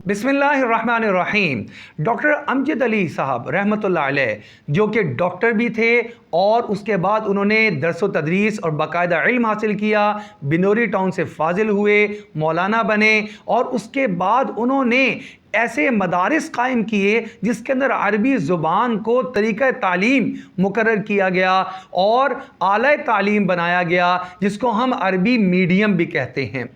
बिस्मिल्लाहिर्रहमानिर्रहीम। डॉक्टर अमजद अली साहब रहमतुल्लाह अलैह, जो कि डॉक्टर भी थे और उसके बाद उन्होंने दरस व तदरीस और बाकायदा इल्म हासिल किया, बिनोरी टाउन से फाजिल हुए, मौलाना बने और उसके बाद उन्होंने ऐसे मदारिस कायम किए जिसके अंदर अरबी ज़ुबान को तरीक़ा तालीम मुकर्रर किया गया और आला तालीम बनाया गया, जिसको हम अरबी मीडियम भी कहते हैं।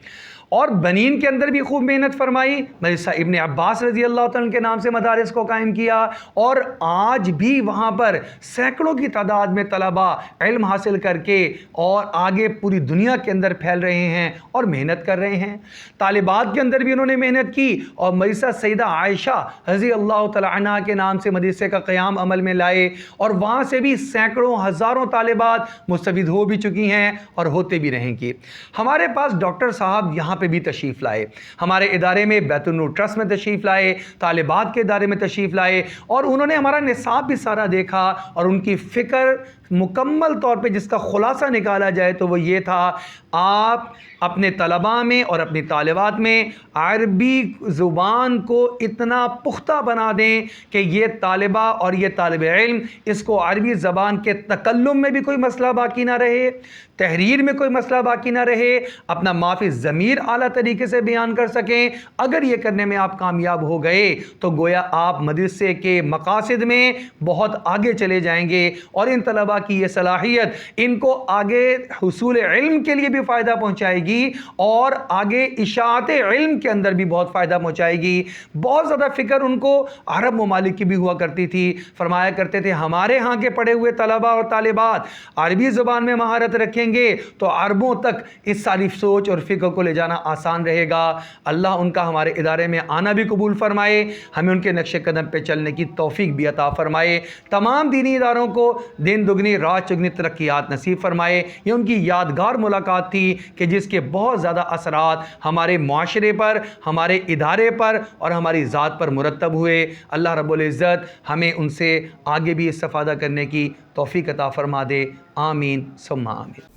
और बनीन के अंदर भी खूब मेहनत फरमाई, मदरसा इब्न अब्बास रज़ी अल्लाह तआला के नाम से मदारिस को कायम किया और आज भी वहाँ पर सैकड़ों की तादाद में तलबा इल्म हासिल करके और आगे पूरी दुनिया के अंदर फैल रहे हैं और मेहनत कर रहे हैं। तालिबात के अंदर भी उन्होंने मेहनत की और मदरसा सैयदा आयशा रज़ी अल्लाह तआला अन्हा के नाम से मदरसे का क़याम अमल में लाए और वहाँ से भी सैकड़ों हज़ारों तालिबात मुस्तफ़ीद हो भी चुकी हैं और होते भी रहेंगी। हमारे पास डॉक्टर साहब यहाँ पे भी तशरीफ़ लाए, हमारे इदारे में बैतुल नूर ट्रस्ट में तशरीफ़ लाए, तालिबात के इदारे में तशरीफ़ लाए और उन्होंने हमारा निसाब भी सारा देखा और उनकी फ़िक्र मुकम्मल तौर पे जिसका ख़ुलासा निकाला जाए तो वो ये था, आप अपने तलबा में और अपनी तालिबात में अरबी ज़ुबान को इतना पुख्ता बना दें कि ये तालिबा और ये तालिब इल्म इसको अरबी ज़बान के तकल्लुम में भी कोई मसला बाकी ना रहे, तहरीर में कोई मसला बाकी ना रहे, अपना माफ़ी ज़मीर आला तरीके से बयान कर सकें। अगर ये करने में आप कामयाब हो गए तो गोया आप मदरसे के मकासद में बहुत आगे चले जाएंगे और इन तलबा की ये सलाहियत इनको आगे हुसूल इल्म के लिए भी फ़ायदा पहुँचाएगी और आगे इशाअत इल्म के अंदर भी बहुत फ़ायदा पहुँचाएगी। बहुत ज़्यादा फ़िक्र उनको अरब ममालिक की भी हुआ करती थी। फरमाया करते थे, हमारे यहाँ के पढ़े हुए तलबा और तालिबात अरबी ज़ुबान में महारत रखेंगे तो अरबों तक इस सारी सोच और फ़िक्र को ले जाना आसान रहेगा। अल्लाह उनका हमारे इदारे में आना भी कबूल फरमाए, हमें उनके नक्शे कदम पे चलने की तौफीक भी अता फरमाए। तमाम दीनी इदारों को दिन दुगनी रात चुगनी तरक्यात नसीब फरमाए। ये उनकी यादगार मुलाकात थी कि जिसके बहुत ज़्यादा असरात हमारे माशरे पर, हमारे इदारे पर और हमारी ज़ात पर मुरतब हुए। अल्लाह रब्बुल इज़्ज़त हमें उनसे आगे भी इस्तिफ़ादा करने की तौफीक अता फरमा दे। आमीन सुम्मा आमीन।